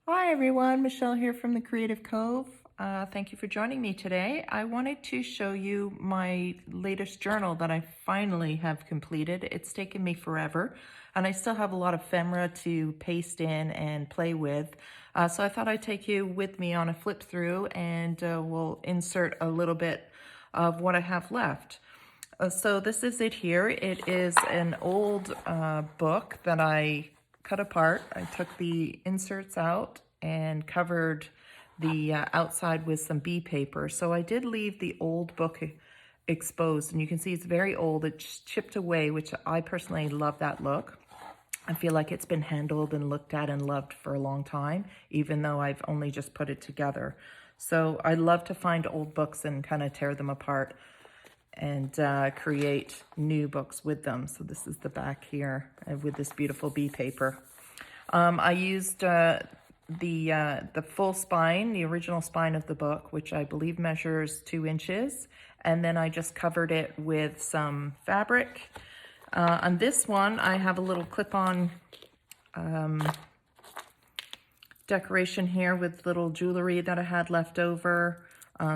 Hi everyone, Michelle here from The Creative Cove. Thank you for joining me today. I wanted to show you my latest journal that I finally have completed. It's taken me forever and I still have a lot of ephemera to paste in and play with. So I thought I'd take you with me on a flip through and we'll insert a little bit of what I have left. So this is it here. It is an old book that I cut apart. I took the inserts out and covered the outside with some bee paper. So I did leave the old book exposed, and you can see it's very old. It's chipped away, which I personally love that look. I feel like it's been handled and looked at and loved for a long time, even though I've only just put it together. So I love to find old books and kind of tear them apart and create new books with them. So this is the back here with this beautiful bee paper. I used the full spine, the original spine of the book, which I believe measures 2 inches. And then I just covered it with some fabric. On this one, I have a little clip-on decoration here with little jewelry that I had left over.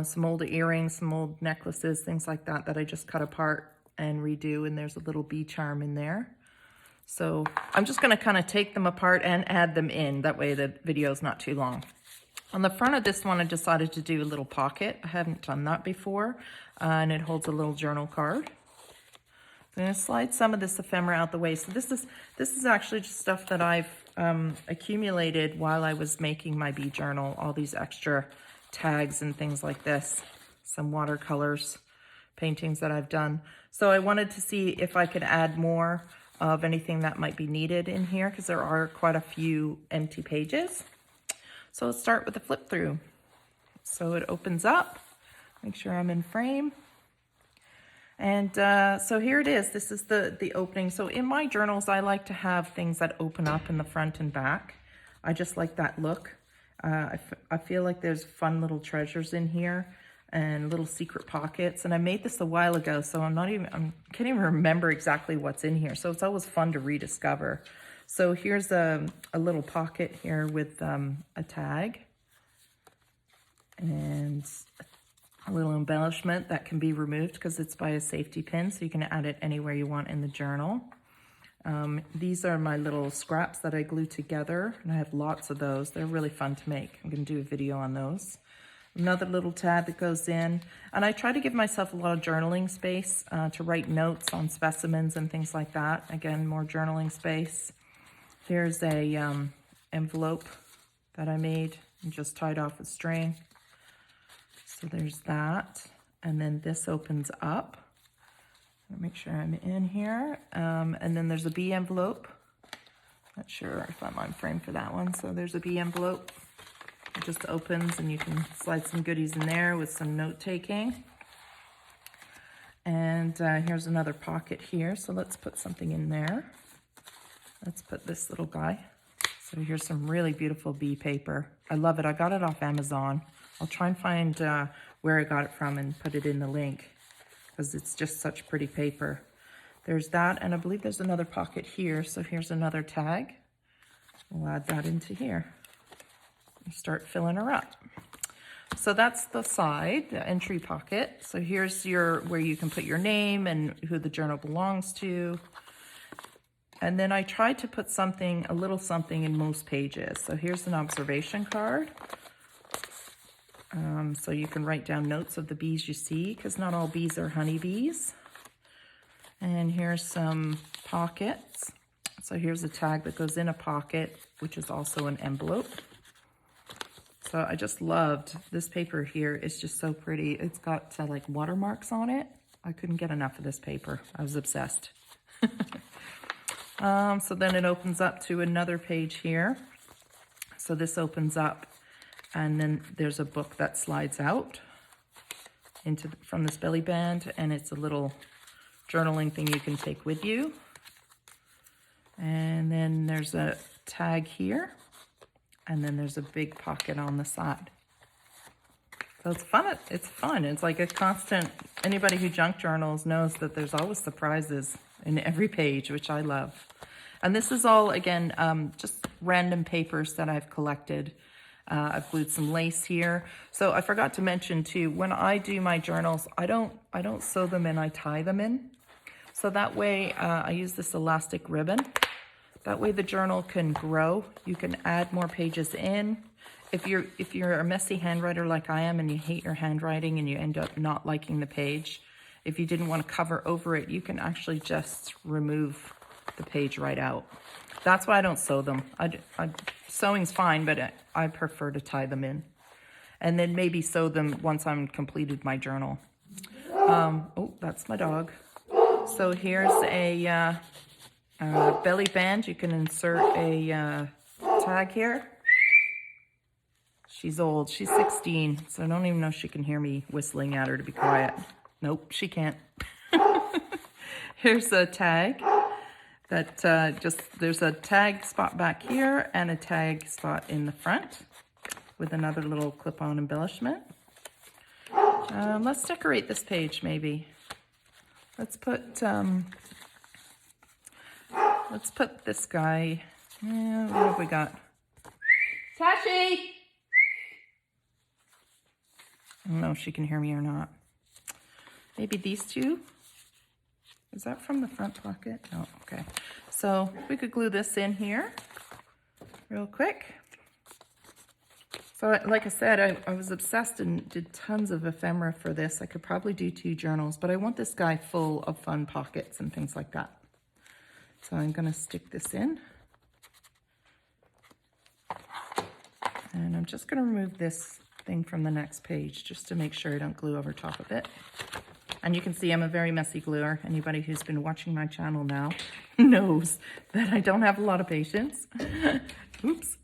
Some old earrings, some old necklaces, things like that that I just cut apart and redo, and there's a little bee charm in there. So I'm just going to kind of take them apart and add them in. That way the video is not too long. On the front of this one, I decided to do a little pocket. I haven't done that before, and it holds a little journal card. I'm going to slide some of this ephemera out the way. So this is actually just stuff that I've accumulated while I was making my bee journal, all these extra tags and things like this, some watercolors, paintings that I've done. So I wanted to see if I could add more of anything that might be needed in here, because there are quite a few empty pages. So let's start with the flip through. So it opens up, make sure I'm in frame. And so here it is. This is the opening. So in my journals, I like to have things that open up in the front and back. I just like that look. I feel like there's fun little treasures in here and little secret pockets. And I made this a while ago, so I can't even remember exactly what's in here. So it's always fun to rediscover. So here's a little pocket here with a tag and a little embellishment that can be removed because it's by a safety pin, so you can add it anywhere you want in the journal. These are my little scraps that I glue together, and I have lots of those. They're really fun to make. I'm going to do a video on those. Another little tab that goes in, and I try to give myself a lot of journaling space to write notes on specimens and things like that. Again, more journaling space. Here's a envelope that I made and just tied off with string. So there's that, and then this opens up. Make sure I'm in here. And then there's a bee envelope. Not sure if I'm on frame for that one. So there's a bee envelope. It just opens and you can slide some goodies in there with some note taking. And here's another pocket here. So let's put something in there. Let's put this little guy. So here's some really beautiful bee paper. I love it. I got it off Amazon. I'll try and find where I got it from and put it in the link, because it's just such pretty paper. There's that, and I believe there's another pocket here. So here's another tag. We'll add that into here and start filling her up. So that's the side, the entry pocket. So here's where you can put your name and who the journal belongs to. And then I tried to put a little something in most pages. So here's an observation card. So you can write down notes of the bees you see, because not all bees are honeybees. And here's some pockets. So here's a tag that goes in a pocket, which is also an envelope. So I just loved this paper here. It's just so pretty. It's got like watermarks on it. I couldn't get enough of this paper. I was obsessed. So then it opens up to another page here. So this opens up, and then there's a book that slides out from this belly band, and it's a little journaling thing you can take with you. And then there's a tag here, and then there's a big pocket on the side. So it's fun. It's fun. It's like a constant. Anybody who junk journals knows that there's always surprises in every page, which I love. And this is all, again, just random papers that I've collected. I've glued some lace here. So I forgot to mention too, when I do my journals, I don't sew them in, I tie them in. So that way, I use this elastic ribbon. That way the journal can grow. You can add more pages in. If you're a messy handwriter like I am and you hate your handwriting and you end up not liking the page, if you didn't want to cover over it, you can actually just remove the page right out. That's why I don't sew them. Sewing's fine, but I prefer to tie them in. And then maybe sew them once I'm completed my journal. Oh, that's my dog. So here's a belly band. You can insert a tag here. She's old. She's 16, so I don't even know if she can hear me whistling at her to be quiet. Nope, she can't. Here's a tag. That there's a tag spot back here and a tag spot in the front with another little clip-on embellishment. Let's decorate this page maybe. Let's put this guy. What have we got? Tashi! I don't know if she can hear me or not. Maybe these two. Is that from the front pocket? No, okay. So we could glue this in here real quick. So like I said, I was obsessed and did tons of ephemera for this. I could probably do 2 journals, but I want this guy full of fun pockets and things like that. So I'm gonna stick this in. And I'm just gonna remove this thing from the next page just to make sure I don't glue over top of it. And you can see I'm a very messy gluer. Anybody who's been watching my channel now knows that I don't have a lot of patience. Oops.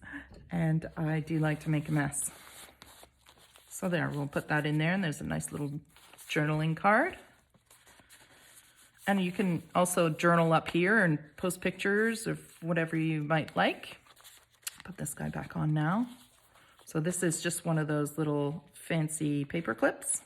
And I do like to make a mess. So there, we'll put that in there, and there's a nice little journaling card. And you can also journal up here and post pictures of whatever you might like. Put this guy back on now. So this is just one of those little fancy paper clips.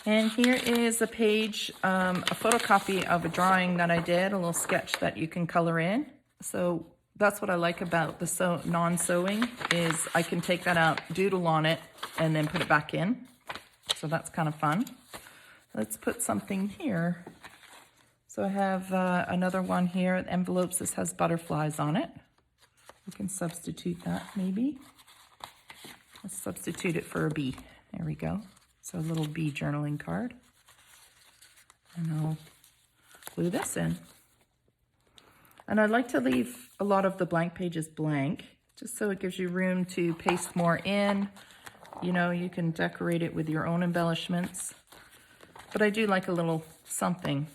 And here is a page, a photocopy of a drawing that I did, a little sketch that you can color in. So that's what I like about the non-sewing is I can take that out, doodle on it, and then put it back in. So that's kind of fun. Let's put something here. So I have another one here, envelopes. This has butterflies on it. We can substitute that maybe. Let's substitute it for a bee. There we go. So a little bee journaling card. And I'll glue this in. And I like to leave a lot of the blank pages blank, just so it gives you room to paste more in. You know, you can decorate it with your own embellishments. But I do like a little something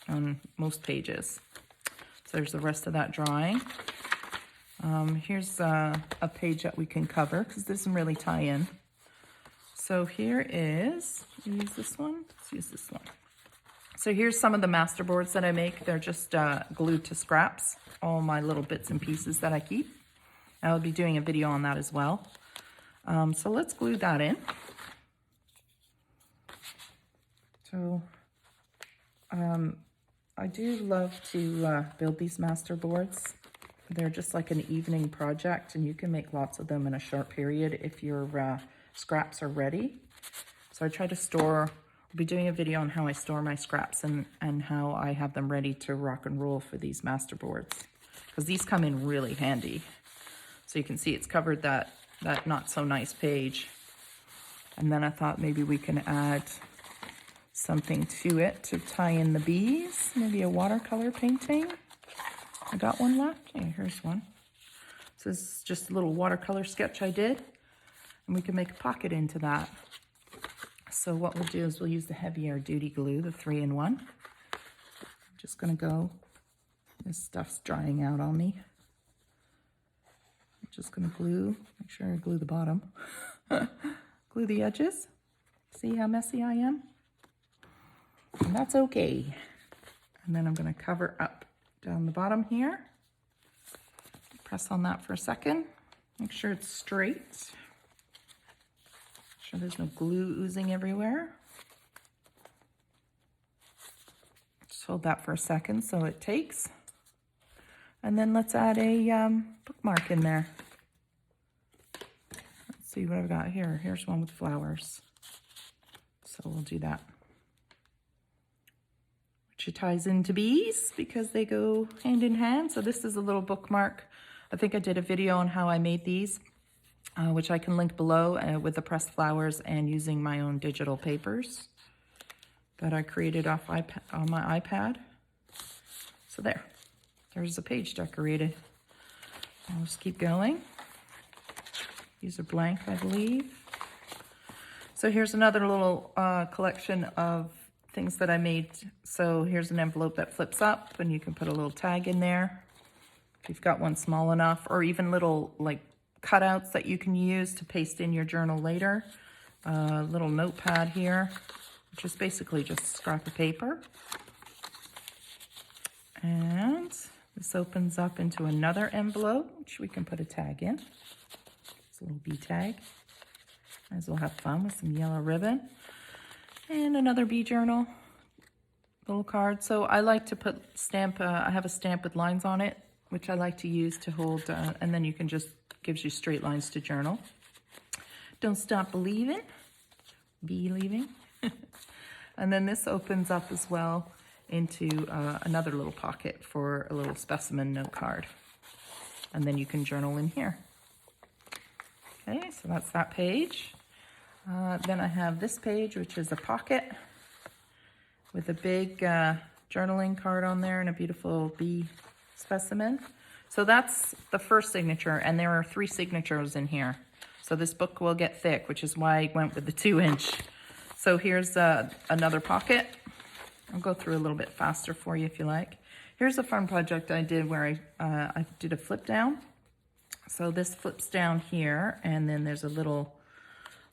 on most pages. So there's the rest of that drawing. Here's a page that we can cover because this doesn't really tie in. So here is, use this one, let's use this one. So here's some of the masterboards that I make. They're just glued to scraps, all my little bits and pieces that I keep. I'll be doing a video on that as well. So let's glue that in. So I do love to build these masterboards. They're just like an evening project, and you can make lots of them in a short period if your scraps are ready. So I try to store, I'll be doing a video on how I store my scraps and how I have them ready to rock and roll for these masterboards, because these come in really handy. So you can see it's covered that not so nice page. And then I thought maybe we can add something to it to tie in the bees, maybe a watercolor painting. I got one left. Yeah, here's one. So this is just a little watercolor sketch I did, and we can make a pocket into that. So what we'll do is we'll use the heavier duty glue, the 3-in-1. I'm just gonna go, this stuff's drying out on me. I'm just gonna glue, make sure I glue the bottom. Glue the edges. See how messy I am? And that's okay. And then I'm gonna cover up down the bottom here. Press on that for a second. Make sure it's straight. Make sure there's no glue oozing everywhere. Just hold that for a second so it takes. And then let's add a bookmark in there. Let's see what I've got here. Here's one with flowers. So we'll do that. Which ties into bees because they go hand in hand. So this is a little bookmark. I think I did a video on how I made these, which I can link below with the pressed flowers and using my own digital papers that I created on my iPad. So there's the page decorated. I'll just keep going. These are blank, I believe. So here's another little collection of things that I made. So here's an envelope that flips up and you can put a little tag in there if you've got one small enough, or even little like cutouts that you can use to paste in your journal later. Little notepad here, which is basically just a scrap of paper. And this opens up into another envelope, which we can put a tag in. It's a little bee tag. Might as well have fun with some yellow ribbon. And another bee journal, little card. So I like to put stamp, I have a stamp with lines on it, which I like to use to hold, and then you can just, gives you straight lines to journal. Don't stop believing, believing. And then this opens up as well into another little pocket for a little specimen note card. And then you can journal in here. Okay, so that's that page. Then I have this page, which is a pocket with a big journaling card on there and a beautiful bee specimen. So that's the first signature, and there are 3 signatures in here. So this book will get thick, which is why I went with the 2-inch. So here's another pocket. I'll go through a little bit faster for you if you like. Here's a fun project I did where I did a flip down. So this flips down here, and then there's a little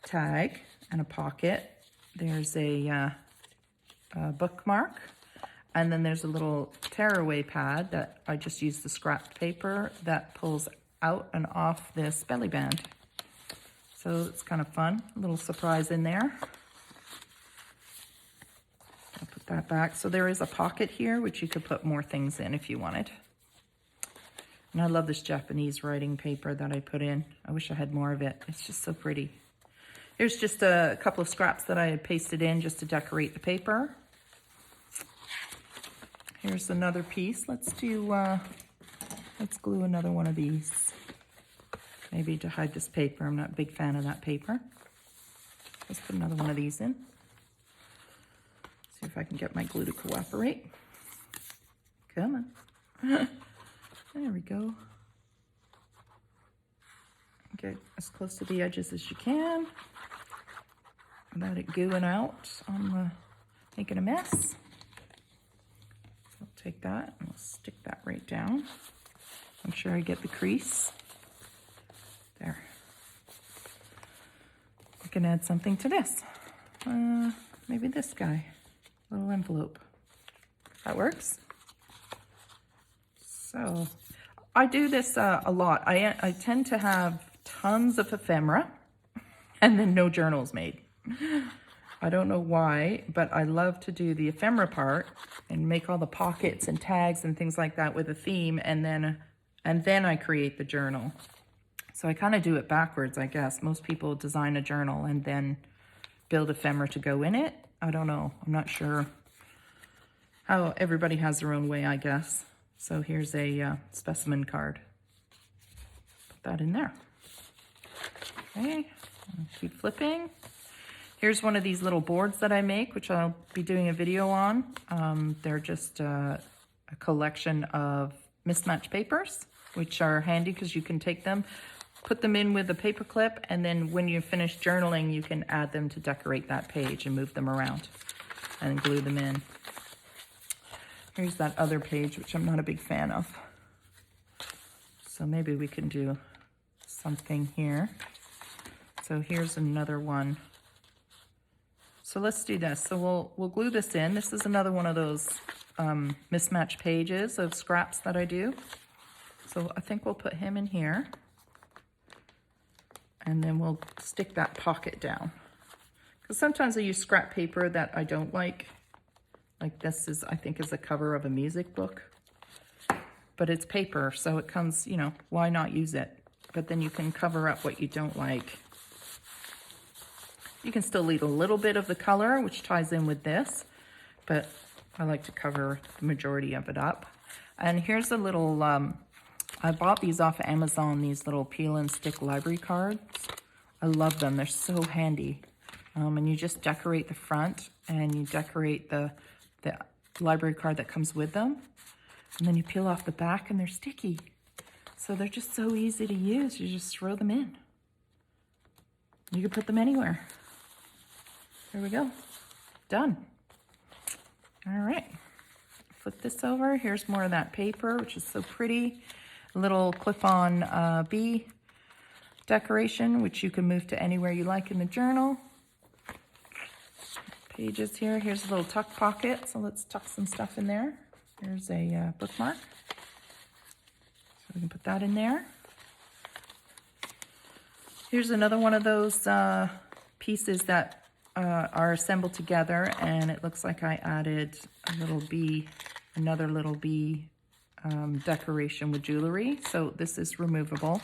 tag and a pocket. There's a bookmark, and then there's a little tearaway pad that I just used the scrap paper that pulls out and off this belly band. So it's kind of fun, a little surprise in there. I'll put that back. So there is a pocket here, which you could put more things in if you wanted. And I love this Japanese writing paper that I put in. I wish I had more of it. It's just so pretty. Here's just a couple of scraps that I had pasted in just to decorate the paper. Here's another piece. Let's glue another one of these. Maybe to hide this paper. I'm not a big fan of that paper. Let's put another one of these in. See if I can get my glue to cooperate. Come on. There we go. Get as close to the edges as you can without it gooing out on making a mess. So I'll take that and we'll stick that right down. Make sure I get the crease. There. I can add something to this. Maybe this guy. Little envelope. That works. So I do this a lot. I tend to have tons of ephemera and then no journals made. I don't know why, but I love to do the ephemera part and make all the pockets and tags and things like that with a theme, and then I create the journal. So I kind of do it backwards, I guess. Most people design a journal and then build ephemera to go in it. I don't know. I'm not sure how everybody has their own way, I guess. So here's a specimen card. Put that in there. Okay, keep flipping. Here's one of these little boards that I make, which I'll be doing a video on. They're just a collection of mismatched papers, which are handy because you can take them, put them in with a paper clip, and then when you finish journaling, you can add them to decorate that page and move them around and glue them in. Here's that other page, which I'm not a big fan of. So maybe we can do something here. So here's another one. So let's do this. So we'll glue this in. This is another one of those mismatched pages of scraps that I do. So I think we'll put him in here. And then we'll stick that pocket down. Because sometimes I use scrap paper that I don't like. Like this is, I think, is a cover of a music book. but it's paper, so it comes, you know, why not use it? But then you can cover up what you don't like. You can still leave a little bit of the color, which ties in with this, but I like to cover the majority of it up. And here's a little, I bought these off of Amazon, these little peel and stick library cards. I love them, they're so handy. And you just decorate the front and you decorate the library card that comes with them. And then you peel off the back and they're sticky. So they're just so easy to use. You just throw them in. You can put them anywhere. There we go. Done. All right. Flip this over. Here's more of that paper, which is so pretty. A little clip-on bee decoration, which you can move to anywhere you like in the journal. Pages here. Here's a little tuck pocket. So let's tuck some stuff in there. Here's a bookmark. So we can put that in there. Here's another one of those pieces that are assembled together, and it looks like I added a little bee, another little bee decoration with jewelry. So this is removable.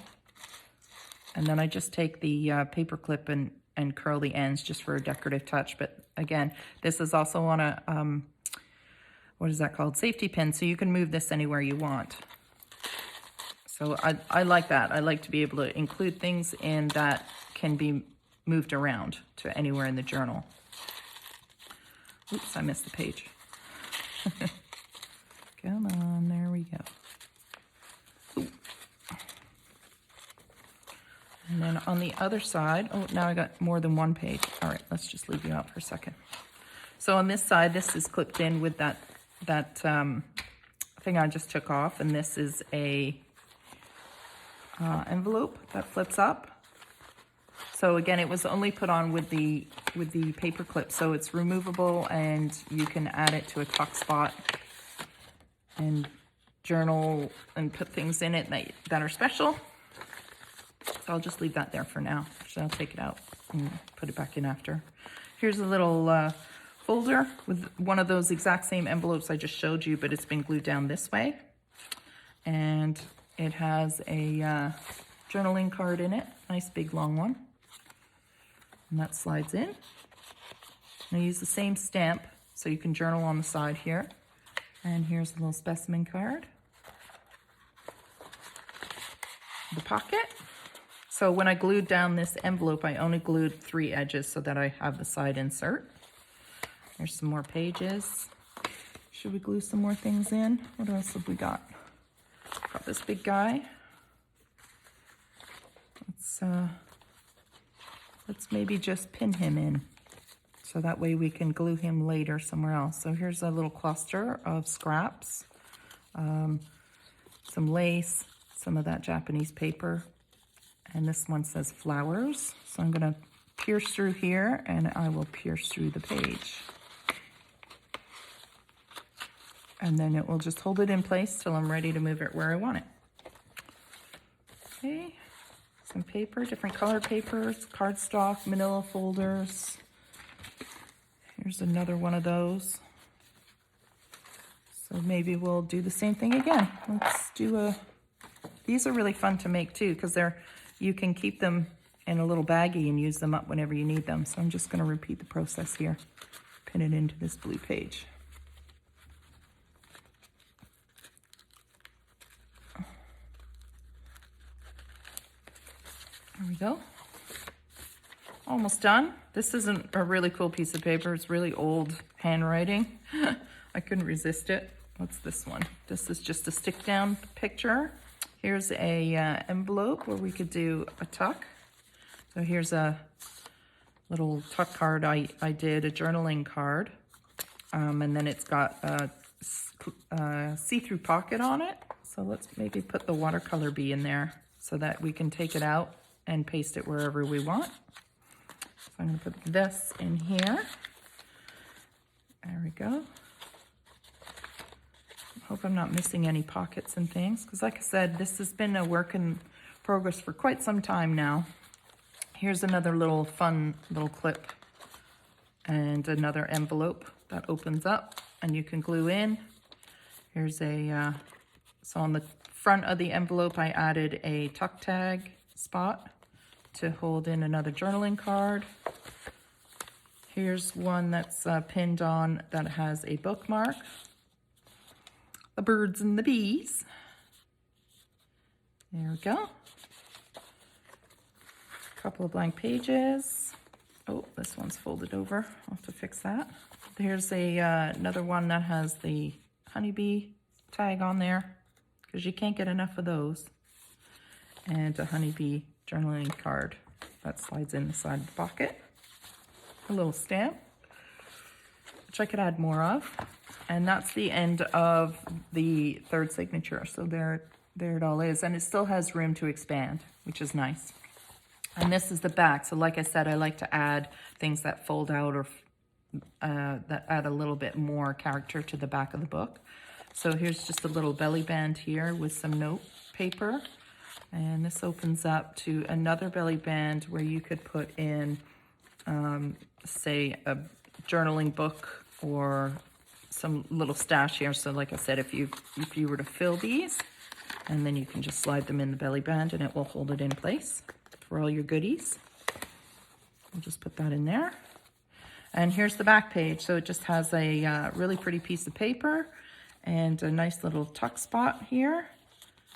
And then I just take the paper clip and curl the ends just for a decorative touch. But again, this is also on a, what is that called? Safety pin, so you can move this anywhere you want. So I like that. I like to be able to include things in that can be moved around to anywhere in the journal. Oops, I missed the page. Come on, there we go. Ooh. And then on the other side, oh, now I got more than one page. All right, let's just leave you out for a second. So on this side, this is clipped in with that thing I just took off, and this is a envelope that flips up. So again, it was only put on with the paper clip, so it's removable, and you can add it to a tuck spot and journal and put things in it that are special. So I'll just leave that there for now. So I'll take it out and put it back in after. Here's a little folder with one of those exact same envelopes I just showed you, but it's been glued down this way. And it has a journaling card in it, nice big long one. And that slides in. I use the same stamp so you can journal on the side here. And here's a little specimen card. The pocket. So when I glued down this envelope, I only glued 3 edges so that I have the side insert. There's some more pages. Should we glue some more things in? What else have we got? Got this big guy. Let's maybe just pin him in, so that way we can glue him later somewhere else. So here's a little cluster of scraps, some lace, some of that Japanese paper, and this one says flowers. So I'm gonna pierce through here, and I will pierce through the page. And then it will just hold it in place till I'm ready to move it where I want it. Okay, some paper, different color papers, cardstock, manila folders. Here's another one of those. So maybe we'll do the same thing again. Let's do these are really fun to make too, because you can keep them in a little baggie and use them up whenever you need them. So I'm just gonna repeat the process here. Pin it into this blue page. There we go. Almost done. This isn't a really cool piece of paper. It's really old handwriting. I couldn't resist it. What's this one? This is just a stick down picture. Here's a envelope where we could do a tuck. So here's a little tuck card I did, a journaling card. And then it's got a see-through pocket on it. So let's maybe put the watercolor bee in there so that we can take it out and paste it wherever we want. So I'm gonna put this in here. There we go. Hope I'm not missing any pockets and things, because like I said, this has been a work in progress for quite some time now. Here's another little fun little clip and another envelope that opens up and you can glue in. Here's a So on the front of the envelope, I added a tuck tag spot to hold in another journaling card. Here's one that's pinned on that has a bookmark. The birds and the bees. There we go. A couple of blank pages. Oh, this one's folded over. I'll have to fix that. Here's another one that has the honeybee tag on there, because you can't get enough of those. And a honeybee journaling card that slides in the side of the pocket. A little stamp, which I could add more of. And that's the end of the third signature. So there it all is. And it still has room to expand, which is nice. And this is the back. So like I said, I like to add things that fold out or that add a little bit more character to the back of the book. So here's just a little belly band here with some note paper. And this opens up to another belly band where you could put in, say, a journaling book or some little stash here. So like I said, if you were to fill these, and then you can just slide them in the belly band and it will hold it in place for all your goodies. I'll just put that in there. And here's the back page. So it just has a really pretty piece of paper and a nice little tuck spot here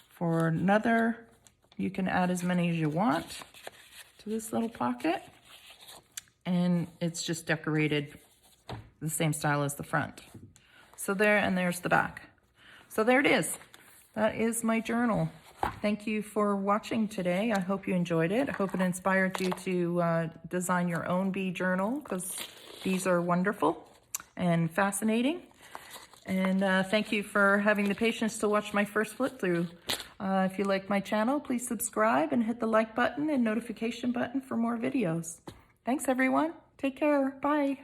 for another. You can add as many as you want to this little pocket. And it's just decorated the same style as the front. So there, and there's the back. So there it is. That is my journal. Thank you for watching today. I hope you enjoyed it. I hope it inspired you to design your own bee journal, because bees are wonderful and fascinating. And thank you for having the patience to watch my first flip through. If you like my channel, please subscribe and hit the like button and notification button for more videos. Thanks everyone. Take care. Bye.